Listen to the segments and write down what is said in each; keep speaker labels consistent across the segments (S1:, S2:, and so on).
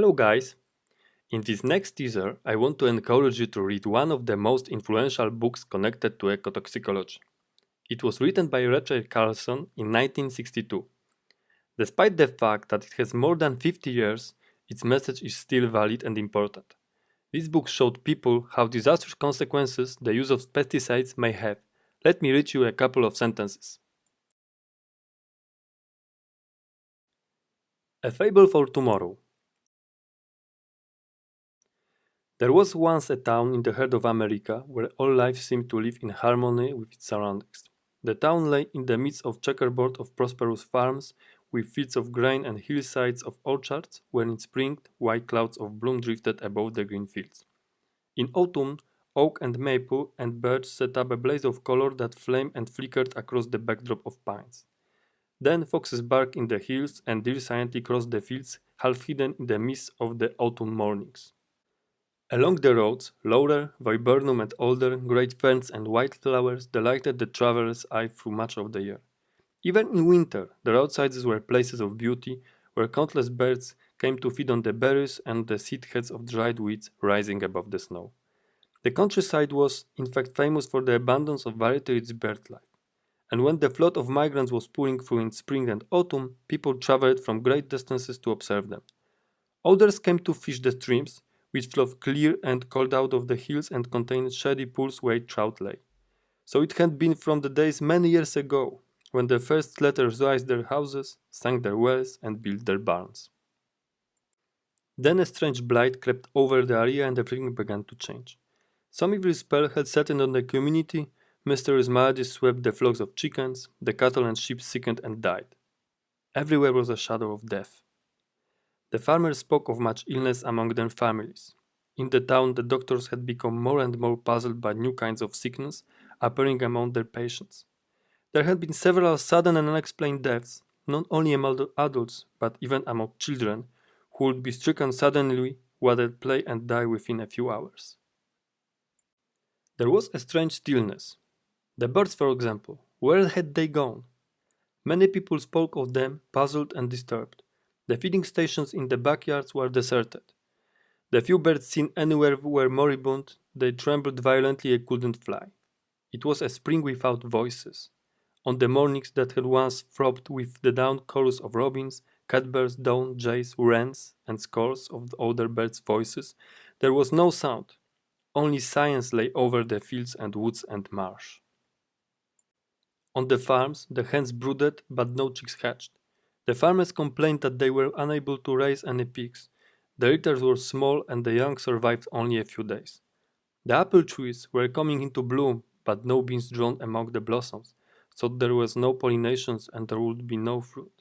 S1: Hello guys! In this next teaser, I want to encourage you to read one of the most influential books connected to ecotoxicology. It was written by Rachel Carlson in 1962. Despite the fact that it has more than 50 years, its message is still valid and important. This book showed people how disastrous consequences the use of pesticides may have. Let me read you a couple of sentences. A fable for tomorrow. There was once a town in the heart of America where all life seemed to live in harmony with its surroundings. The town lay in the midst of checkerboard of prosperous farms with fields of grain and hillsides of orchards, where in spring white clouds of bloom drifted above the green fields. In autumn, oak and maple and birch set up a blaze of color that flamed and flickered across the backdrop of pines. Then foxes barked in the hills and deer silently crossed the fields, half hidden in the mist of the autumn mornings. Along the roads, laurel, viburnum and alder, great ferns and wildflowers delighted the traveller's eye through much of the year. Even in winter, the roadsides were places of beauty, where countless birds came to feed on the berries and the seed heads of dried weeds rising above the snow. The countryside was, in fact, famous for the abundance of variety its bird life. And when the flood of migrants was pouring through in spring and autumn, people traveled from great distances to observe them. Others came to fish the streams, which flowed clear and cold out of the hills and contained shady pools where trout lay. So it had been from the days many years ago, when the first settlers raised their houses, sank their wells, and built their barns. Then a strange blight crept over the area and everything began to change. Some evil spell had settled on the community, mysterious maladies swept the flocks of chickens, the cattle and sheep sickened and died. Everywhere was a shadow of death. The farmers spoke of much illness among their families. In the town, the doctors had become more and more puzzled by new kinds of sickness appearing among their patients. There had been several sudden and unexplained deaths, not only among adults, but even among children, who would be stricken suddenly while at play and die within a few hours. There was a strange stillness. The birds, for example, where had they gone? Many people spoke of them, puzzled and disturbed. The feeding stations in the backyards were deserted. The few birds seen anywhere were moribund, they trembled violently and couldn't fly. It was a spring without voices. On the mornings that had once throbbed with the down chorus of robins, catbirds, dawn jays, wrens, and scores of other birds' voices, there was no sound. Only silence lay over the fields and woods and marsh. On the farms, the hens brooded, but no chicks hatched. The farmers complained that they were unable to raise any pigs. The litters were small and the young survived only a few days. The apple trees were coming into bloom, but no beans drowned among the blossoms, so there was no pollination and there would be no fruit.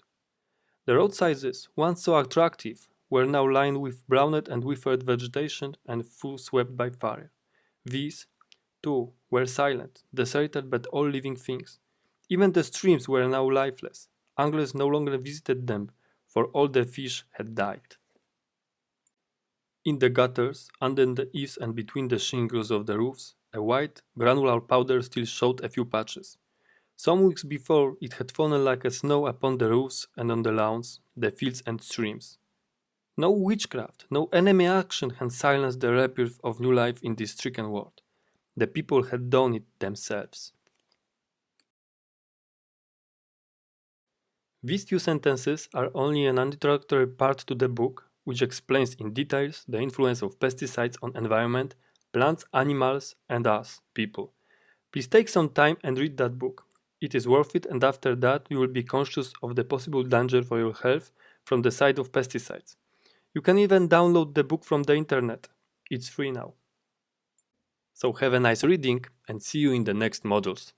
S1: The roadsides, once so attractive, were now lined with browned and withered vegetation and full swept by fire. These, too, were silent, deserted by all living things. Even the streams were now lifeless. Anglers no longer visited them, for all the fish had died. In the gutters, under the eaves and between the shingles of the roofs, a white, granular powder still showed a few patches. Some weeks before, it had fallen like a snow upon the roofs and on the lawns, the fields and streams. No witchcraft, no enemy action had silenced the rebirth of new life in this stricken world. The people had done it themselves. These few sentences are only an introductory part to the book, which explains in details the influence of pesticides on environment, plants, animals, and us, people. Please take some time and read that book. It is worth it, and after that you will be conscious of the possible danger for your health from the side of pesticides. You can even download the book from the internet. It's free now. So have a nice reading and see you in the next modules.